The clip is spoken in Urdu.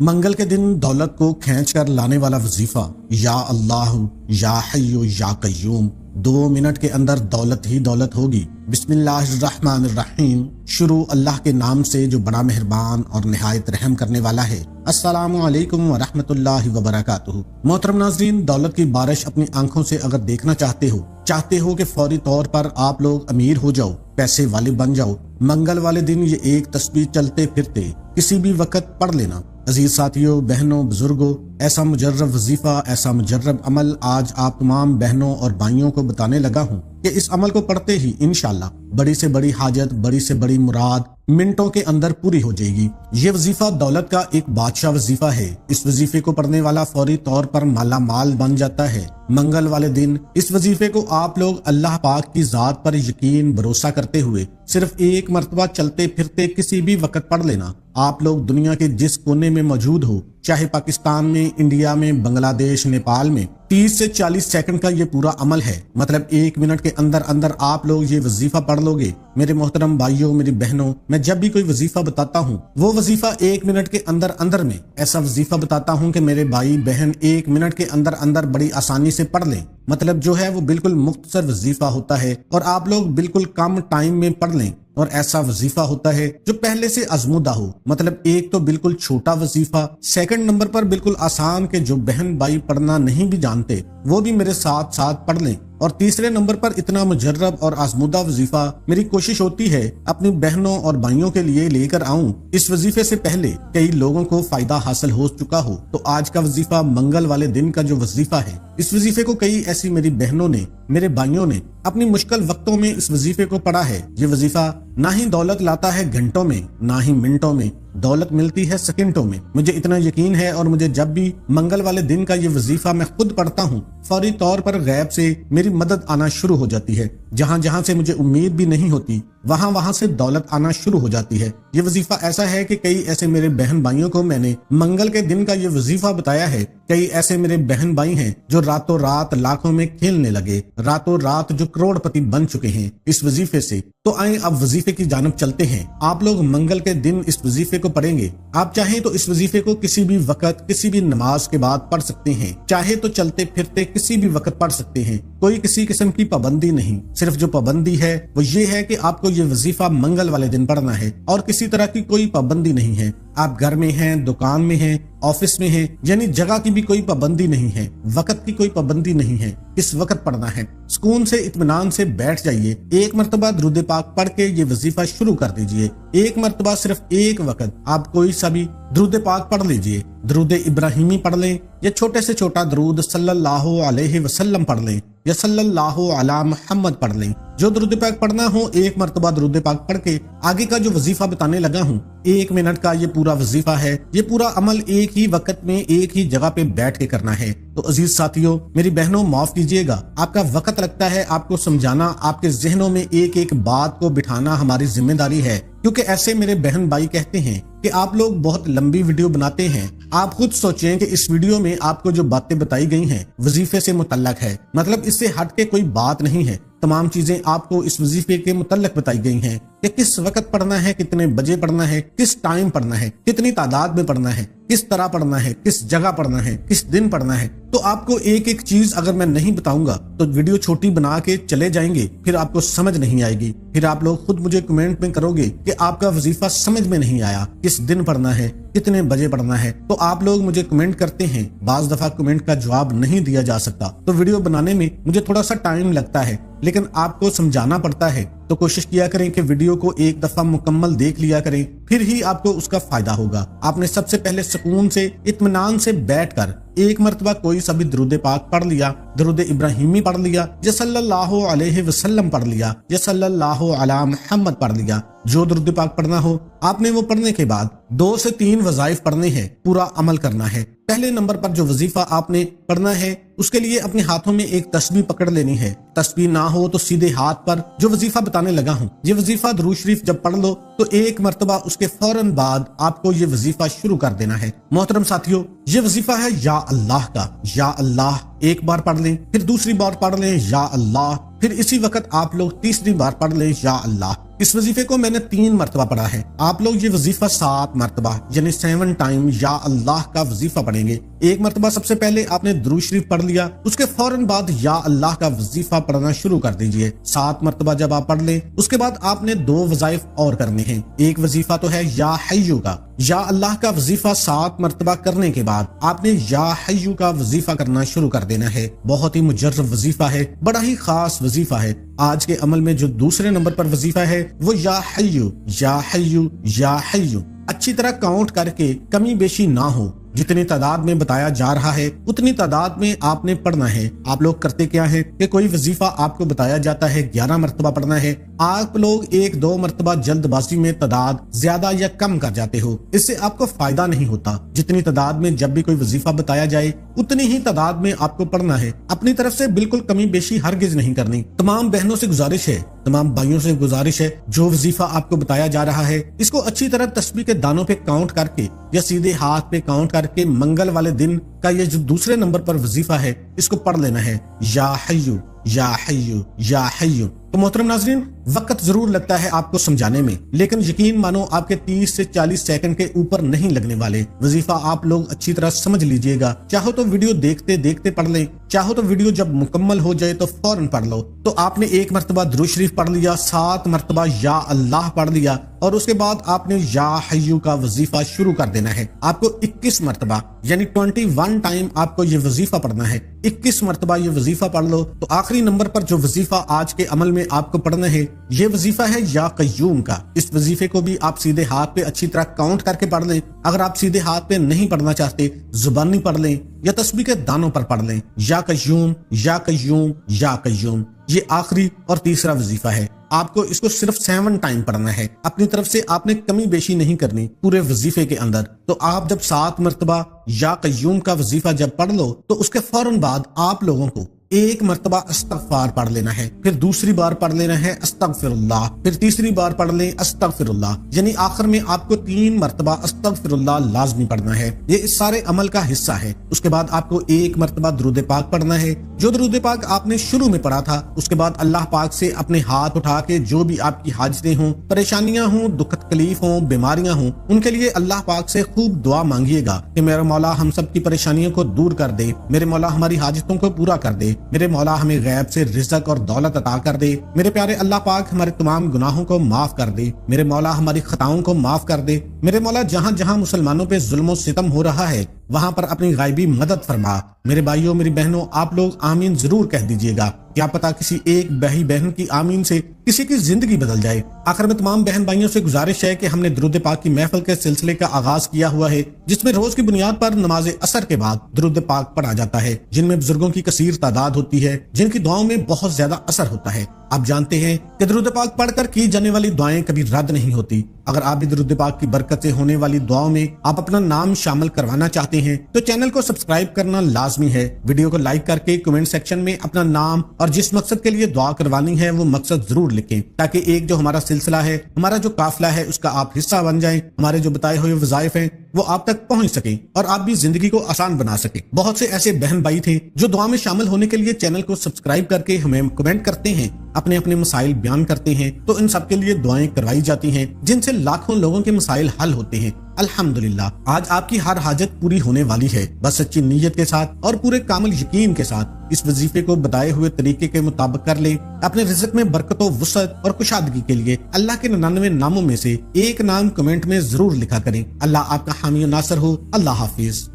منگل کے دن دولت کو کھینچ کر لانے والا وظیفہ یا اللہ یا حی یا قیوم، 2 منٹ کے اندر دولت ہی دولت ہوگی۔ بسم اللہ الرحمن الرحیم، شروع اللہ کے نام سے جو بڑا مہربان اور نہایت رحم کرنے والا ہے۔ السلام علیکم ورحمۃ اللہ وبرکاتہ۔ محترم ناظرین، دولت کی بارش اپنی آنکھوں سے اگر دیکھنا چاہتے ہو کہ فوری طور پر آپ لوگ امیر ہو جاؤ، پیسے والے بن جاؤ، منگل والے دن یہ ایک تسبیح چلتے پھرتے کسی بھی وقت پڑھ لینا۔ عزیز ساتھیوں، بہنوں، بزرگوں، ایسا مجرب وظیفہ، ایسا مجرب عمل آج آپ تمام بہنوں اور بھائیوں کو بتانے لگا ہوں کہ اس عمل کو پڑھتے ہی انشاءاللہ بڑی سے بڑی حاجت، بڑی سے بڑی مراد منٹوں کے اندر پوری ہو جائے گی۔ یہ وظیفہ دولت کا ایک بادشاہ وظیفہ ہے۔ اس وظیفے کو پڑھنے والا فوری طور پر مالا مال بن جاتا ہے۔ منگل والے دن اس وظیفے کو آپ لوگ اللہ پاک کی ذات پر یقین بھروسہ کرتے ہوئے صرف ایک مرتبہ چلتے پھرتے کسی بھی وقت پڑھ لینا۔ آپ لوگ دنیا کے جس کونے میں موجود ہو، چاہے پاکستان میں، انڈیا میں، بنگلہ دیش، نیپال میں، 30 سے 40 سیکنڈ کا یہ پورا عمل ہے۔ مطلب 1 منٹ کے اندر آپ لوگ یہ وظیفہ پڑھ لو گے۔ میرے محترم بھائیوں، میری بہنوں، میں جب بھی کوئی وظیفہ بتاتا ہوں وہ وظیفہ 1 منٹ کے اندر میں ایسا وظیفہ بتاتا ہوں کہ میرے بھائی بہن 1 منٹ کے اندر بڑی آسانی سے پڑھ لیں۔ مطلب جو ہے وہ بالکل مختصر وظیفہ ہوتا ہے اور آپ لوگ بالکل کم ٹائم میں پڑھ لیں، اور ایسا وظیفہ ہوتا ہے جو پہلے سے آزمودہ ہو۔ مطلب ایک تو بالکل چھوٹا وظیفہ، سیکنڈ نمبر پر بالکل آسان کہ جو بہن بھائی پڑھنا نہیں بھی جانتے وہ بھی میرے ساتھ ساتھ پڑھ لیں، اور تیسرے نمبر پر اتنا مجرب اور آزمودہ وظیفہ میری کوشش ہوتی ہے اپنی بہنوں اور بھائیوں کے لیے لے کر آؤں۔ اس وظیفے سے پہلے کئی لوگوں کو فائدہ حاصل ہو چکا ہو، تو آج کا وظیفہ منگل والے دن کا جو وظیفہ ہے، اس وظیفے کو کئی ایسی میری بہنوں نے، میرے بھائیوں نے اپنی مشکل وقتوں میں اس وظیفے کو پڑھا ہے۔ یہ وظیفہ نہ ہی دولت لاتا ہے گھنٹوں میں، نہ ہی منٹوں میں، دولت ملتی ہے سیکنڈوں میں۔ مجھے اتنا یقین ہے، اور مجھے جب بھی منگل والے دن کا یہ وظیفہ میں خود پڑھتا ہوں، فوری طور پر غیب سے میری مدد آنا شروع ہو جاتی ہے۔ جہاں سے مجھے امید بھی نہیں ہوتی، وہاں سے دولت آنا شروع ہو جاتی ہے۔ یہ وظیفہ ایسا ہے کہ کئی ایسے میرے بہن بھائیوں کو میں نے منگل کے دن کا یہ وظیفہ بتایا ہے۔ کئی ایسے میرے بہن بھائی ہیں جو راتوں رات لاکھوں میں کھیلنے لگے، راتوں رات جو کروڑ پتی بن چکے ہیں اس وظیفے سے۔ تو آئیں اب وظیفے کی جانب چلتے ہیں۔ آپ لوگ منگل کے دن اس وظیفے کو پڑھیں گے۔ آپ چاہیں تو اس وظیفے کو کسی بھی وقت، کسی بھی نماز کے بعد پڑھ سکتے ہیں، چاہے تو چلتے پھرتے کسی بھی وقت پڑھ سکتے ہیں۔ کوئی کسی قسم کی پابندی نہیں، صرف جو پابندی ہے وہ یہ ہے کہ آپ کو یہ وظیفہ منگل والے دن پڑھنا ہے، اور کسی طرح کی کوئی پابندی نہیں ہے۔ آپ گھر میں ہیں، دکان میں ہیں، آفس میں ہیں، یعنی جگہ کی بھی کوئی پابندی نہیں ہے، وقت کی کوئی پابندی نہیں ہے، اس وقت پڑھنا ہے۔ سکون سے اطمینان سے بیٹھ جائیے، ایک مرتبہ درود پاک پڑھ کے یہ وظیفہ شروع کر دیجئے۔ ایک مرتبہ صرف ایک وقت آپ کوئی سا بھی درود پاک پڑھ لیجئے۔ درود ابراہیمی پڑھ لیں، یا چھوٹے سے چھوٹا درود صلی اللہ علیہ وسلم پڑھ لیں، یا صلی اللہ علی محمد پڑھ لیں۔ جو درود پاک پڑھنا ہو، ایک مرتبہ درود پاک پڑھ کے آگے کا جو وظیفہ بتانے لگا ہوں، 1 منٹ کا یہ پورا وظیفہ ہے۔ یہ پورا عمل ایک ہی وقت میں ایک ہی جگہ پہ بیٹھ کے کرنا ہے۔ تو عزیز ساتھیوں، میری بہنوں، معاف کیجیے گا، آپ کا وقت لگتا ہے، آپ کو سمجھانا، آپ کے ذہنوں میں ایک ایک بات کو بٹھانا ہماری ذمہ داری ہے، کیونکہ ایسے میرے بہن بھائی کہتے ہیں کہ آپ لوگ بہت لمبی ویڈیو بناتے ہیں۔ آپ خود سوچیں کہ اس ویڈیو میں آپ کو جو باتیں بتائی گئی ہیں وظیفے سے متعلق ہے، مطلب اس سے ہٹ کے کوئی بات نہیں ہے۔ تمام چیزیں آپ کو اس وظیفے کے متعلق بتائی گئی ہیں کہ کس وقت پڑھنا ہے، کتنے بجے پڑھنا ہے، کس ٹائم پڑھنا ہے، کتنی تعداد میں پڑھنا ہے، کس طرح پڑھنا ہے، کس جگہ پڑھنا ہے، کس دن پڑھنا ہے۔ تو آپ کو ایک ایک چیز اگر میں نہیں بتاؤں گا تو ویڈیو چھوٹی بنا کے چلے جائیں گے، پھر آپ کو سمجھ نہیں آئے گی، پھر آپ لوگ خود مجھے کمنٹ میں کرو گے کہ آپ کا وظیفہ سمجھ میں نہیں آیا، کس دن پڑھنا ہے، کتنے بجے پڑھنا ہے۔ تو آپ لوگ مجھے کمنٹ کرتے ہیں، بعض دفعہ کمنٹ کا جواب نہیں دیا جا سکتا، تو ویڈیو بنانے میں مجھے تھوڑا سا ٹائم لگتا ہے، لیکن آپ کو سمجھانا پڑتا ہے۔ تو کوشش کیا کریں کہ ویڈیو کو ایک دفعہ مکمل دیکھ لیا کریں، پھر ہی آپ کو اس کا فائدہ ہوگا۔ آپ نے سب سے پہلے سکون سے اطمینان سے بیٹھ کر ایک مرتبہ کوئی سا بھی درود پاک پڑھ لیا، درود ابراہیمی پڑھ لیا، یا صلی اللہ علیہ وسلم پڑھ لیا، یا صلی اللہ علی محمد پڑھ لیا۔ جو درود پاک پڑھنا ہو آپ نے وہ پڑھنے کے بعد 2 سے 3 وظائف پڑھنے ہیں، پورا عمل کرنا ہے۔ پہلے نمبر پر جو وظیفہ آپ نے پڑھنا ہے، اس کے لیے اپنے ہاتھوں میں ایک تسبیح پکڑ لینی ہے۔ تسبیح نہ ہو تو سیدھے ہاتھ پر جو وظیفہ بتانے لگا ہوں، یہ وظیفہ درود شریف جب پڑھ لو تو ایک مرتبہ اس کے فوراً بعد آپ کو یہ وظیفہ شروع کر دینا ہے۔ محترم ساتھیوں، یہ وظیفہ ہے یا اللہ کا۔ یا اللہ ایک بار پڑھ لیں، پھر دوسری بار پڑھ لیں یا اللہ، پھر اسی وقت آپ لوگ تیسری بار پڑھ لیں یا اللہ، اس وظیفے کو میں نے 3 مرتبہ پڑھا ہے. آپ لوگ یہ وظیفہ 7 مرتبہ یعنی 7 ٹائم یا اللہ کا وظیفہ پڑھیں گے. ایک مرتبہ سب سے پہلے آپ نے درود شریف پڑھ لیا, اس کے فوراً بعد یا اللہ کا وظیفہ پڑھنا شروع کر دیجئے. 7 مرتبہ جب آپ پڑھ لیں اس کے بعد آپ نے 2 وظائف اور کرنے ہیں. ایک وظیفہ تو ہے یا حیو کا, یا اللہ کا وظیفہ 7 مرتبہ کرنے کے بعد آپ نے یا حیو کا وظیفہ کرنا شروع کر دینا ہے. بہت ہی مجرب وظیفہ ہے, بڑا ہی خاص وظیفہ ہے. آج کے عمل میں جو دوسرے نمبر پر وظیفہ ہے وہ یا حیو یا حیو یا حیو. اچھی طرح کاؤنٹ کر کے کمی بیشی نہ ہو, جتنی تعداد میں بتایا جا رہا ہے اتنی تعداد میں آپ نے پڑھنا ہے. آپ لوگ کرتے کیا ہے کہ کوئی وظیفہ آپ کو بتایا جاتا ہے 11 مرتبہ پڑھنا ہے, آپ لوگ 1-2 مرتبہ جلد بازی میں تعداد زیادہ یا کم کر جاتے ہو. اس سے آپ کو فائدہ نہیں ہوتا. جتنی تعداد میں جب بھی کوئی وظیفہ بتایا جائے اتنی ہی تعداد میں آپ کو پڑھنا ہے. اپنی طرف سے بالکل کمی بیشی ہرگز نہیں کرنی. تمام بہنوں سے گزارش ہے, تمام بھائیوں سے گزارش ہے, جو وظیفہ آپ کو بتایا جا رہا ہے اس کو اچھی طرح تسبیح کے دانوں پہ کاؤنٹ کر کے یا سیدھے ہاتھ پہ کاؤنٹ کر کے منگل والے دن کا یہ جو دوسرے نمبر پر وظیفہ ہے اس کو پڑھ لینا ہے, یا حیو یا حیو یا حیو. تو محترم ناظرین, وقت ضرور لگتا ہے آپ کو سمجھانے میں, لیکن یقین مانو آپ کے 30 سے 40 سیکنڈ کے اوپر نہیں لگنے والے. وظیفہ آپ لوگ اچھی طرح سمجھ لیجئے گا. چاہو تو ویڈیو دیکھتے دیکھتے پڑھ لیں, چاہو تو ویڈیو جب مکمل ہو جائے تو فوراً پڑھ لو. تو آپ نے 1 مرتبہ درود شریف پڑھ لیا, 7 مرتبہ یا اللہ پڑھ لیا, اور اس کے بعد آپ نے یا حیو کا وظیفہ شروع کر دینا ہے. آپ کو 21 مرتبہ یعنی 21 ٹائم آپ کو یہ وظیفہ پڑھنا ہے. 21 مرتبہ یہ وظیفہ پڑھ لو تو آخری نمبر پر جو وظیفہ آج کے عمل میں آپ کو پڑھنا ہے یہ وظیفہ ہے یا قیوم کا. اس وظیفے کو بھی آپ سیدھے ہاتھ پہ اچھی طرح کاؤنٹ کر کے پڑھ لیں. اگر آپ سیدھے ہاتھ پہ نہیں پڑھنا چاہتے, زبانی پڑھ لیں یا تسبیح کے دانوں پر پڑھ لیں. یا قیوم یا قیوم یا قیوم, یہ آخری اور تیسرا وظیفہ ہے. آپ کو اس کو صرف 7 ٹائم پڑھنا ہے. اپنی طرف سے آپ نے کمی بیشی نہیں کرنی پورے وظیفے کے اندر. تو آپ جب 7 مرتبہ یا قیوم کا وظیفہ جب پڑھ لو تو اس کے فوراً بعد آپ لوگوں کو 1 مرتبہ استغفار پڑھ لینا ہے, پھر دوسری بار پڑھ لینا ہے استغفر اللہ, پھر تیسری بار پڑھ لیں استغفر اللہ, یعنی آخر میں آپ کو 3 مرتبہ استغفر اللہ لازمی پڑھنا ہے. یہ اس سارے عمل کا حصہ ہے. اس کے بعد آپ کو 1 مرتبہ درود پاک پڑھنا ہے. جو درود پاک آپ نے شروع میں پڑھا تھا اس کے بعد اللہ پاک سے اپنے ہاتھ اٹھا کے جو بھی آپ کی حاجتیں ہوں, پریشانیاں ہوں, دکھ تکلیف ہوں, بیماریاں ہوں, ان کے لیے اللہ پاک سے خوب دعا مانگیے گا کہ میرے مولا ہم سب کی پریشانیوں کو دور کر دے, میرے مولا ہماری حاجتوں کو پورا کر دے, میرے مولا ہمیں غیب سے رزق اور دولت عطا کر دے, میرے پیارے اللہ پاک ہمارے تمام گناہوں کو معاف کر دے, میرے مولا ہماری خطاؤں کو معاف کر دے, میرے مولا جہاں جہاں مسلمانوں پہ ظلم و ستم ہو رہا ہے وہاں پر اپنی غائبی مدد فرما. میرے بھائیوں میری بہنوں, آپ لوگ آمین ضرور کہہ دیجئے گا. کیا پتا کسی ایک بہی بہن کی آمین سے کسی کی زندگی بدل جائے. آخر میں تمام بہن بھائیوں سے گزارش ہے کہ ہم نے درود پاک کی محفل کے سلسلے کا آغاز کیا ہوا ہے, جس میں روز کی بنیاد پر نماز عصر کے بعد درود پاک پڑھا جاتا ہے, جن میں بزرگوں کی کثیر تعداد ہوتی ہے, جن کی دعاؤں میں بہت زیادہ اثر ہوتا ہے. آپ جانتے ہیں کہ درود پاک پڑھ کر کی جانے والی دعائیں کبھی رد نہیں ہوتی. اگر آپ بھی درود پاک کی برکت سے ہونے والی دعاؤں میں آپ اپنا نام شامل کروانا چاہتے ہیں تو چینل کو سبسکرائب کرنا لازمی ہے. ویڈیو کو لائک کر کے کمنٹ سیکشن میں اپنا نام اور جس مقصد کے لیے دعا کروانی ہے وہ مقصد ضرور لکھیں, تاکہ ایک جو ہمارا سلسلہ ہے, ہمارا جو قافلہ ہے, اس کا آپ حصہ بن جائیں. ہمارے جو بتائے ہوئے وظائف ہیں وہ آپ تک پہنچ سکیں اور آپ بھی زندگی کو آسان بنا سکیں. بہت سے ایسے بہن بھائی تھے جو دعا میں شامل ہونے کے لیے چینل کو سبسکرائب کر کے ہمیں کمنٹ کرتے ہیں, اپنے اپنے مسائل بیان کرتے ہیں, تو ان سب کے لیے دعائیں کروائی جاتی ہیں جن سے لاکھوں لوگوں کے مسائل حل ہوتے ہیں. الحمدللہ آج آپ کی ہر حاجت پوری ہونے والی ہے. بس سچی نیت کے ساتھ اور پورے کامل یقین کے ساتھ اس وظیفے کو بتائے ہوئے طریقے کے مطابق کر لیں. اپنے رزق میں برکت و وسعت اور کشادگی کے لیے اللہ کے 99 ناموں میں سے ایک نام کمنٹ میں ضرور لکھا کریں. اللہ آپ کا حامی و ناصر ہو. اللہ حافظ.